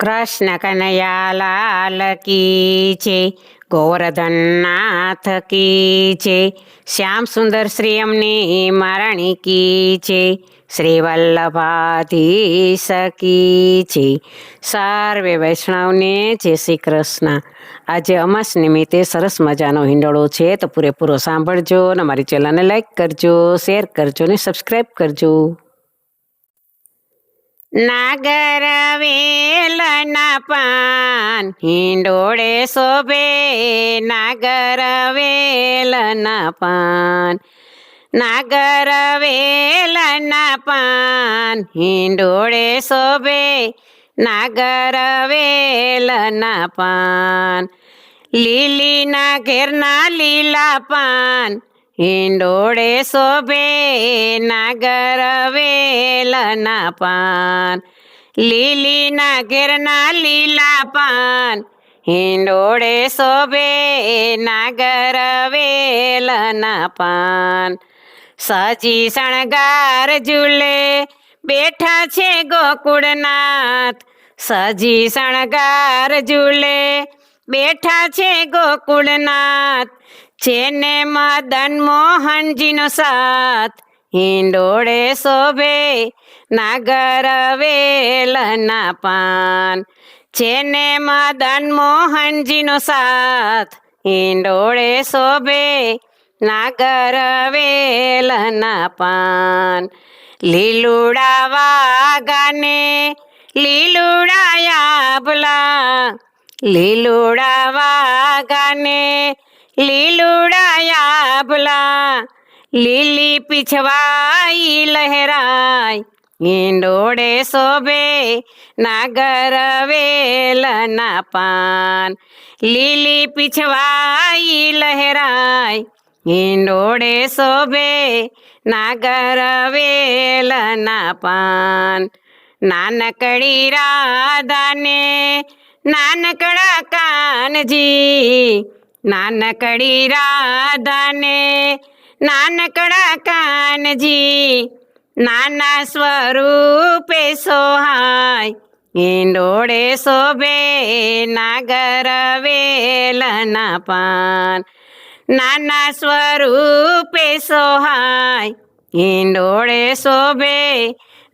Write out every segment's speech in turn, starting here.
કૃષ્ણ કનૈયા લાલ કી છે, ગોવર્ધન નાથ કી છે, શ્યામ સુંદર શ્રી અમની મારણી કી છે, શ્રી વલ્લભાધીશ કી છે. સર્વે વૈષ્ણવને જય શ્રી કૃષ્ણ. આજે અમાસ નિમિત્તે સરસ મજાનો હિંડોળો છે, તો પૂરેપૂરો સાંભળજો અને મારી ચેનલને લાઈક કરજો, શેર કરજો ને સબસ્ક્રાઈબ કરજો. નાગર વેલના પાન હિંડોળે શોભે, નાગર વેલના પાન, નાગર વેલના પાન હિંડોળે શોભે, નાગર વેલના પાન, લીલીના ઘેરના લીલા પાન હિંડોળે શોભે, નાગર વેલના પાન, લીલીના ઘેરના લીલા પાન હિંડોળે શોભે, નાગર વેલના પાન. સજી શણગાર ઝૂલે બેઠા છે ગોકુળનાથ, સજી શણગાર ઝૂલે બેઠા છે ગોકુળનાથ, જેને મદન મોહનજીનો સાથ હિંડોળે શોભે, નાગર વેલના પાન, જેને મદન મોહનજીનો સાથ હિંડોળે શોભે, નાગર વેલના પાન. લીલુડા વાગાને લીલુડા આભલા, લીલુડા વાગાને લીલુડા આભલા, લીલી પીછવાઈ લહેરાય હિંડોળે શોભે, નાગર વેલના પાન, લીલી પીછવાઈ લહેરાય હિંડોળે શોભે, નાગર વેલના પાન. નાનકડી રાધાને નાનકડા કાનજી, નાનકડી રાધાને નાનકડા કાનજી, નાના સ્વરૂપે સોહાય હિંડોળે શોભે, નાગર વેલના પાન, નાના સ્વરૂપે સોહાય હિંડોળે શોભે,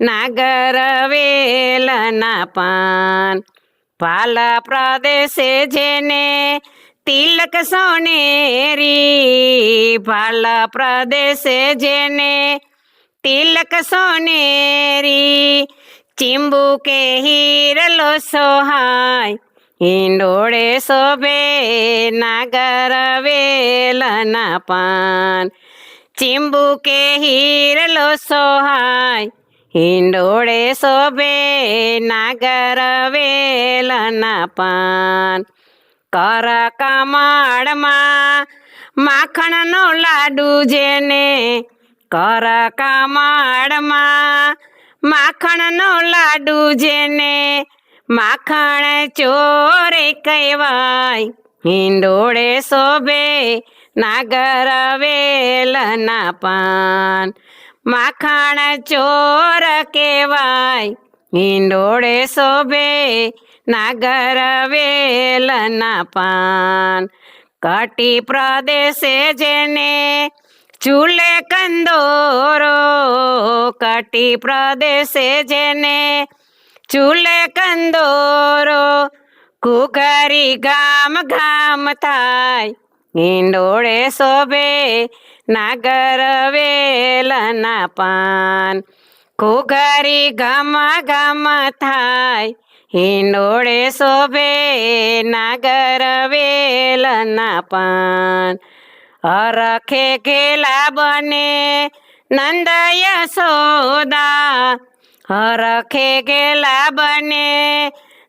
નાગર વેલના પાન. ભાલ પ્રદેશે જેને તિલક સોનેરી, ભાલ પ્રદેશે જેને તિલક સોનેરી, ચીંબુકે હીરલો સોહાય હિંડોળે શોભે, નાગર વેલના પાન, ચીંબુકે હીરલો સોહાય હિંડોળે શોભે, નાગર વેલના પાન. કર કમળમાં માખણનો લાડુ જેને, કર કમળમાં માખણનો લાડુ જેને, માખણ ચોરે કહેવાય હિંડોળે શોભે, નાગર વેલના પાન, માખણ ચોર કહેવાય હિંડોળે શોભે, નાગર વેલના પાન. કટી પ્રદેશે જેને ઝૂલે કંદોરો, કટી પ્રદેશે જેને ઝૂલે કંદોરો, ઘૂઘરી ગામ ગામ થાય હિંડોળે શોભે, નાગર વેલના પાન, ઘૂઘરી ગામ ગામ થાય હિંડોળે શોભે, નાગર વેલના પાન. હરખે ઘેલા બને નંદ યશોદા, હરખે ઘેલા બને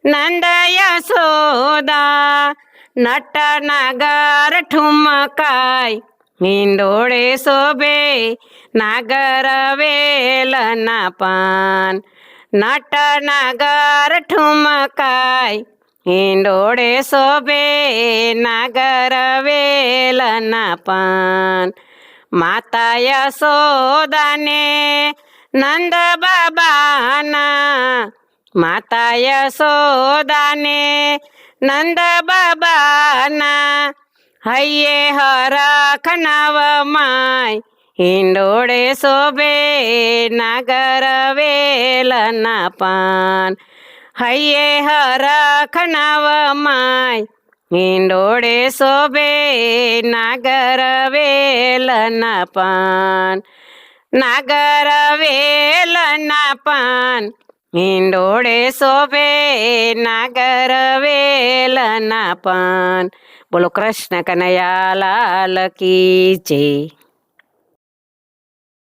નંદ યશોદા, નટ નાગર ઠુમકાય હિંડોળે શોભે, નાગર વેલના પાન, નટ નાગર ઠુમકાય હિંડોળે શોભે, નાગર વેલના પાન. માતા યશોદાને નંદ બાબાના, માતા યશોદાને નંદ બાબાના હૈયે હરખ નવમાય હિંડોળે શોભે નાગર વેલના પાન હૈયે હરખ નવમાય હિંડોળે શોભે નાગર વેલના પાન નાગર વેલના પાન હિંડોળે શોભે નાગર વેલના પાન. બોલો કૃષ્ણ કનૈયા લાલ કી જય.